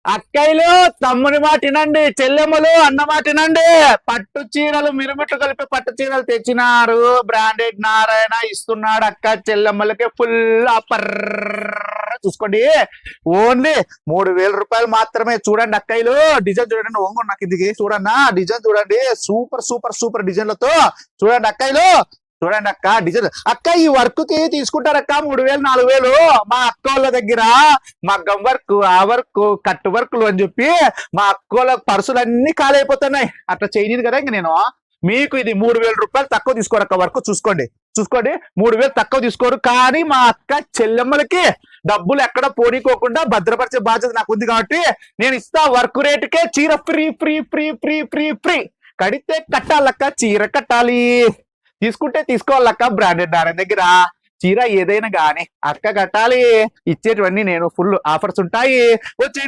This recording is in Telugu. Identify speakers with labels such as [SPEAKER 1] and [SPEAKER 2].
[SPEAKER 1] అక్కయ్యలు తమ్ముని మాట వినండి, చెల్లెమ్మలు అన్న మాట వినండి. పట్టు చీరలు మిరుమిట్లు కలిపి పట్టు చీరలు తెచ్చినారు. బ్రాండెడ్ నారాయణ ఇస్తున్నాడు అక్క చెల్లెమ్మలకి ఫుల్ ఆఫర్. చూసుకోండి, ఓన్లీ 3,000 రూపాయలు మాత్రమే. చూడండి అక్కయ్యలు, డిజైన్ చూడండి. ఓంగో నాకు ఇది చూడన్నా, డిజైన్ చూడండి. సూపర్ సూపర్ సూపర్ డిజైన్లతో చూడండి అక్కయ్యలు. చూడండి అక్క డిజైన్. అక్క ఈ వర్క్ కి తీసుకుంటారక్క 3,000 4,000. మా అక్క వాళ్ళ దగ్గర మగ్గం వర్క్, ఆ వర్క్, కట్ వర్క్లు అని చెప్పి మా అక్క వాళ్ళ పర్సులు అన్ని ఖాళీ అయిపోతున్నాయి. అట్లా చేయలేదు కదా ఇంక నేను. మీకు ఇది 3,000 రూపాయలు తక్కువ తీసుకోరు అక్క. వర్క్ చూసుకోండి, చూసుకోండి. 3,000 తక్కువ తీసుకోరు. కానీ మా అక్క చెల్లెమ్మలకి డబ్బులు ఎక్కడ పోనీకోకుండా భద్రపరిచే బాధ్యత నాకు ఉంది కాబట్టి నేను ఇస్తా. వర్క్ రేటుకే చీర free free free free free free. కడితే కట్టాలక్క, చీర కట్టాలి. తీసుకుంటే తీసుకోవాలక్క. బ్రాండెడ్ నారాయణ దగ్గర చీర ఏదైనా గానీ అక్క కట్టాలి. ఇచ్చేటివన్నీ నేను ఫుల్ ఆఫర్స్ ఉంటాయి. వచ్చేయండి.